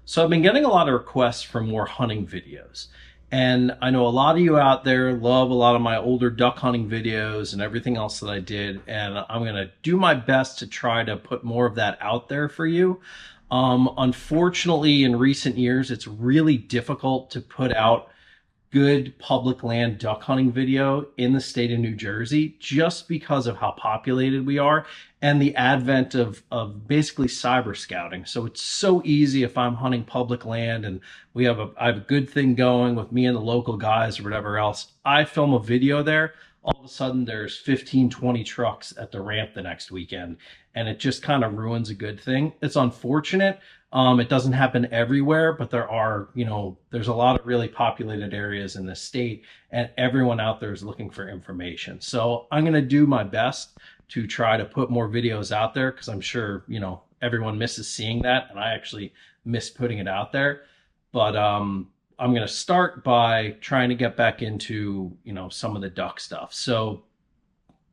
So I've been getting a lot of requests for more hunting videos. And I know a lot of you out there love a lot of my older duck hunting videos and everything else that I did. And I'm going to do my best to try to put more of that out there for you. Unfortunately, in recent years, it's really difficult to put out good public land duck hunting video in the state of New Jersey just because of how populated we are and the advent of basically cyber scouting. So it's so easy if I'm hunting public land and I have a good thing going with me and the local guys or whatever else. I film a video there. All of a sudden there's 15, 20 trucks at the ramp the next weekend, and it just kind of ruins a good thing. It's unfortunate. It doesn't happen everywhere, but there's a lot of really populated areas in the state, and everyone out there is looking for information. So I'm going to do my best to try to put more videos out there, because I'm sure, everyone misses seeing that, and I actually miss putting it out there. But I'm going to start by trying to get back into, some of the duck stuff. So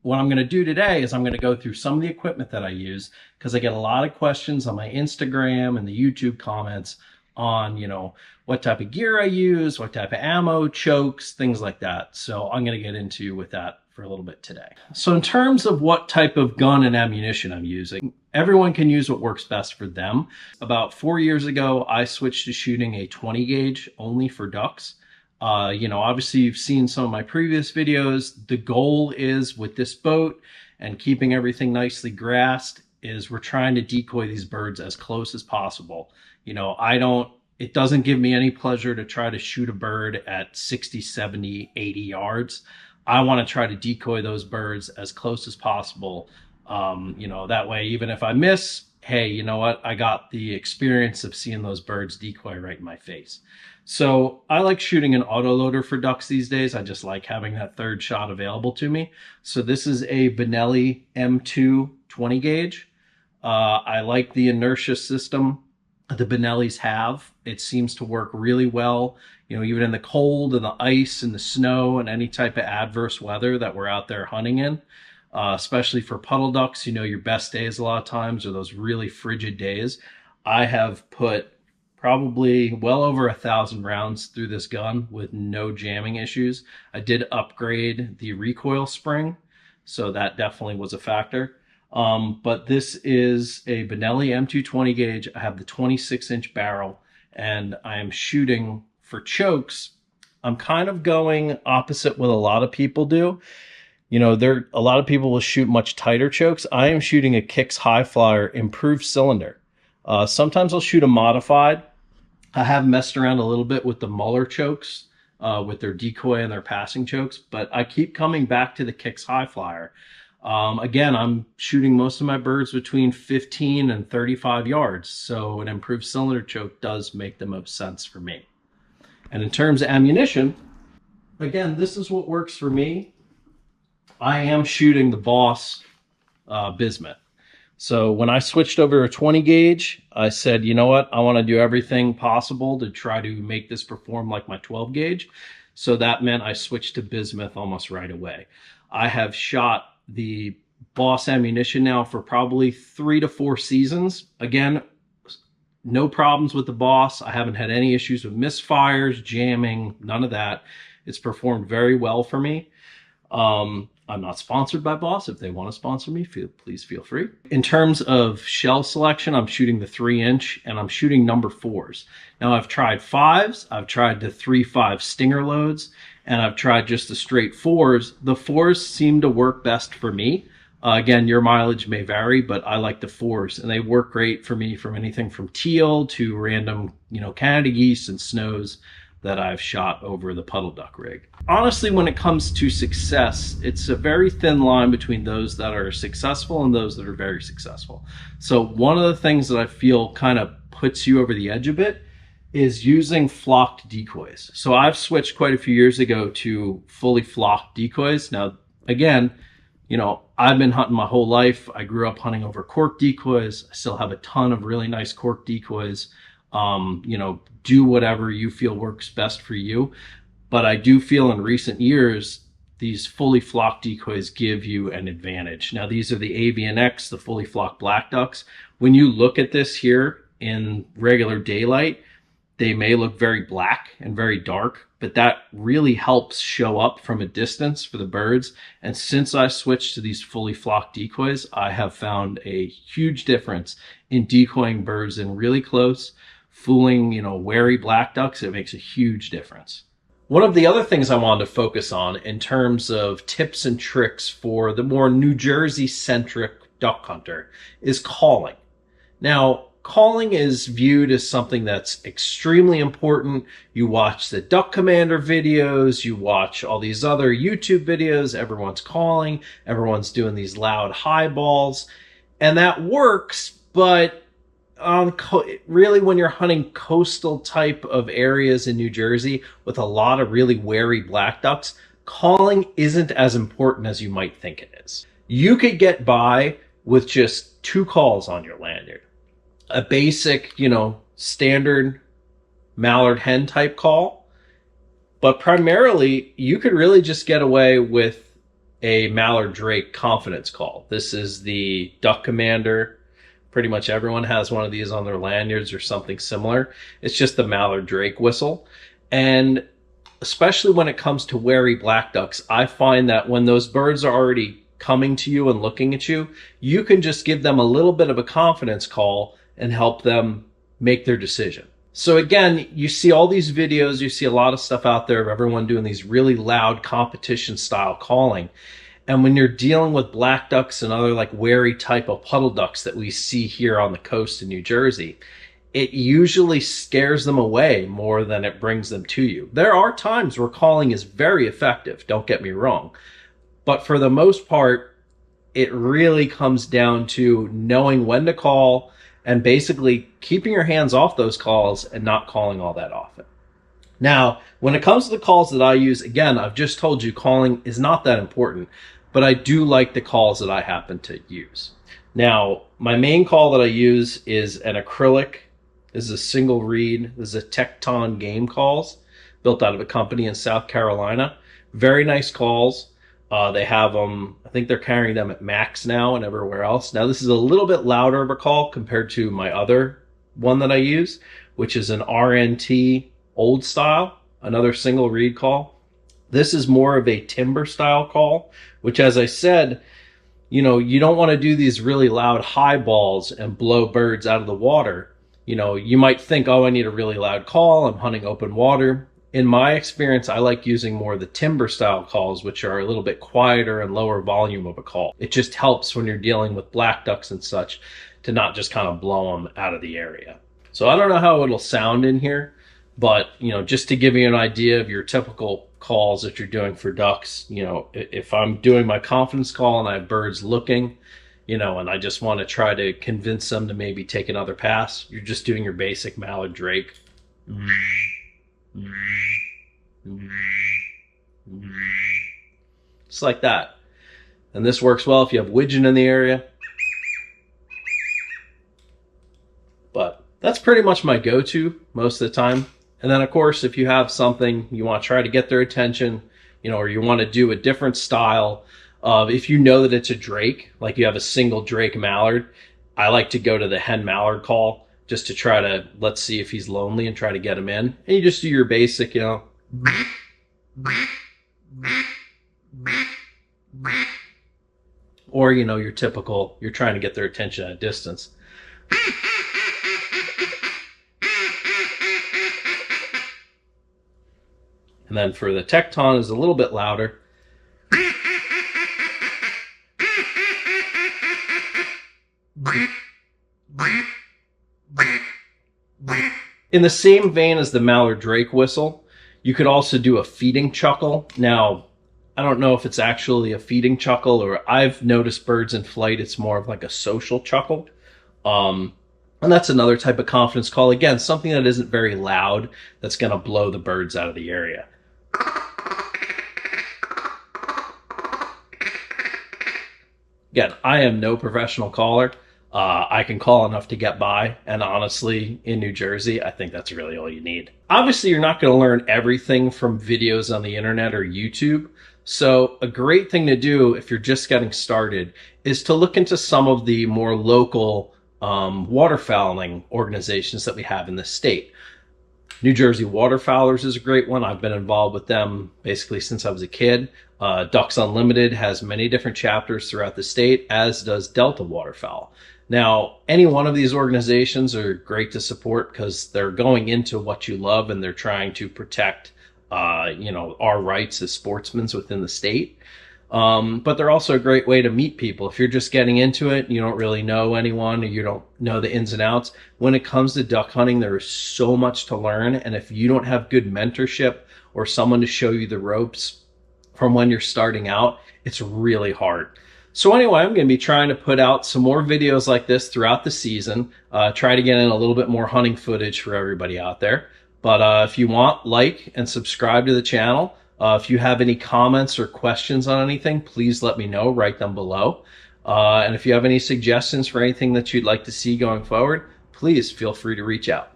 what I'm going to do today is I'm going to go through some of the equipment that I use, because I get a lot of questions on my Instagram and the YouTube comments on, what type of gear I use, what type of ammo, chokes, things like that. So I'm going to get into with that for a little bit today. So in terms of what type of gun and ammunition I'm using, everyone can use what works best for them. About 4 years ago, I switched to shooting a 20 gauge only for ducks. Obviously you've seen some of my previous videos. The goal is with this boat and keeping everything nicely grassed is we're trying to decoy these birds as close as possible. It doesn't give me any pleasure to try to shoot a bird at 60, 70, 80 yards. I want to try to decoy those birds as close as possible. That way, even if I miss, hey, you know what? I got the experience of seeing those birds decoy right in my face. So I like shooting an autoloader for ducks these days. I just like having that third shot available to me. So this is a Benelli M2 20 gauge. I like the inertia system the Benellis have. It seems to work really well, even in the cold and the ice and the snow and any type of adverse weather that we're out there hunting in. Especially for puddle ducks, your best days a lot of times are those really frigid days. I have put probably well over 1,000 rounds through this gun with no jamming issues. I did upgrade the recoil spring, so that definitely was a factor. But this is a Benelli M2 20 gauge. I have the 26-inch barrel, and I am shooting for chokes. I'm kind of going opposite what a lot of people do. A lot of people will shoot much tighter chokes. I am shooting a Kicks High Flyer improved cylinder. Sometimes I'll shoot a modified. I have messed around a little bit with the Muller chokes, with their decoy and their passing chokes, but I keep coming back to the Kicks High Flyer. Again, I'm shooting most of my birds between 15 and 35 yards, so an improved cylinder choke does make the most sense for me. And in terms of ammunition, again, this is what works for me. I am shooting the Boss Bismuth. So when I switched over to a 20 gauge, I said, you know what? I want to do everything possible to try to make this perform like my 12 gauge. So that meant I switched to bismuth almost right away. I have shot the Boss ammunition now for probably 3 to 4 seasons. Again, no problems with the Boss. I haven't had any issues with misfires, jamming, none of that. It's performed very well for me. I'm not sponsored by Boss. If they want to sponsor me, please feel free. In terms of shell selection, I'm shooting the 3-inch and I'm shooting number 4s. Now I've tried 5s, I've tried the 3.5 Stinger loads, and I've tried just the straight 4s. The 4s seem to work best for me. Again, your mileage may vary, but I like the 4s, and they work great for me from anything from teal to random, Canada geese and snows that I've shot over the puddle duck rig. Honestly, when it comes to success, it's a very thin line between those that are successful and those that are very successful. So one of the things that I feel kind of puts you over the edge a bit is using flocked decoys. So I've switched quite a few years ago to fully flocked decoys. Now, again, I've been hunting my whole life. I grew up hunting over cork decoys. I still have a ton of really nice cork decoys. Do whatever you feel works best for you. But I do feel in recent years, these fully flocked decoys give you an advantage. Now, these are the Avian X, the fully flocked black ducks. When you look at this here in regular daylight, they may look very black and very dark, but that really helps show up from a distance for the birds. And since I switched to these fully flocked decoys, I have found a huge difference in decoying birds in really close, fooling, wary black ducks. It makes a huge difference. One of the other things I wanted to focus on in terms of tips and tricks for the more New Jersey-centric duck hunter is calling. Now, calling is viewed as something that's extremely important. You watch the Duck Commander videos, you watch all these other YouTube videos, everyone's calling, everyone's doing these loud high balls, and that works, but really when you're hunting coastal type of areas in New Jersey with a lot of really wary black ducks, calling isn't as important as you might think it is. You could get by with just 2 calls on your lanyard. A basic, standard mallard hen type call, but primarily you could really just get away with a mallard drake confidence call. This is the Duck Commander. Pretty much everyone has one of these on their lanyards or something similar. It's just the mallard drake whistle. And especially when it comes to wary black ducks, I find that when those birds are already coming to you and looking at you, you can just give them a little bit of a confidence call and help them make their decision. So again, you see all these videos, you see a lot of stuff out there of everyone doing these really loud competition style calling. And when you're dealing with black ducks and other like wary type of puddle ducks that we see here on the coast in New Jersey, it usually scares them away more than it brings them to you. There are times where calling is very effective, don't get me wrong. But for the most part, it really comes down to knowing when to call and basically keeping your hands off those calls and not calling all that often. Now, when it comes to the calls that I use, again, I've just told you calling is not that important, but I do like the calls that I happen to use. Now, my main call that I use is an acrylic. This is a single reed. This is a Tecton Game Calls, built out of a company in South Carolina. Very nice calls. They have them, I think they're carrying them at Max now and everywhere else. Now, this is a little bit louder of a call compared to my other one that I use, which is an RNT old style, another single reed call. This is more of a timber style call, which, as I said, you don't want to do these really loud high balls and blow birds out of the water. You might think, oh, I need a really loud call. I'm hunting open water. In my experience, I like using more of the timber style calls, which are a little bit quieter and lower volume of a call. It just helps when you're dealing with black ducks and such to not just kind of blow them out of the area. So I don't know how it'll sound in here, but just to give you an idea of your typical calls that you're doing for ducks, if I'm doing my confidence call and I have birds looking, and I just want to try to convince them to maybe take another pass, you're just doing your basic mallard drake. Just like that. And this works well if you have widgeon in the area. But that's pretty much my go-to most of the time. And then, of course, if you have something you want to try to get their attention, or you want to do a different style of, if you know that it's a drake, like you have a single drake mallard, I like to go to the hen mallard call just to try to, let's see if he's lonely and try to get him in. And you just do your basic, or, your typical, you're trying to get their attention at a distance. And then for the Tecton is a little bit louder. In the same vein as the mallard drake whistle, you could also do a feeding chuckle. Now, I don't know if it's actually a feeding chuckle, or I've noticed birds in flight, it's more of like a social chuckle. And that's another type of confidence call. Again, something that isn't very loud, that's going to blow the birds out of the area. Again, I am no professional caller. I can call enough to get by, and honestly, in New Jersey, I think that's really all you need. Obviously, you're not going to learn everything from videos on the internet or YouTube, So a great thing to do if you're just getting started is to look into some of the more local waterfowling organizations that we have in the state. New Jersey Waterfowlers is a great one. I've been involved with them basically since I was a kid. Ducks Unlimited has many different chapters throughout the state, as does Delta Waterfowl. Now, any one of these organizations are great to support because they're going into what you love and they're trying to protect, our rights as sportsmen within the state. But they're also a great way to meet people. If you're just getting into it, you don't really know anyone, or you don't know the ins and outs. When it comes to duck hunting, there is so much to learn. And if you don't have good mentorship or someone to show you the ropes from when you're starting out, it's really hard. So anyway, I'm going to be trying to put out some more videos like this throughout the season. Try to get in a little bit more hunting footage for everybody out there. But if you want, like and subscribe to the channel. If you have any comments or questions on anything, please let me know. Write them below. And if you have any suggestions for anything that you'd like to see going forward, please feel free to reach out.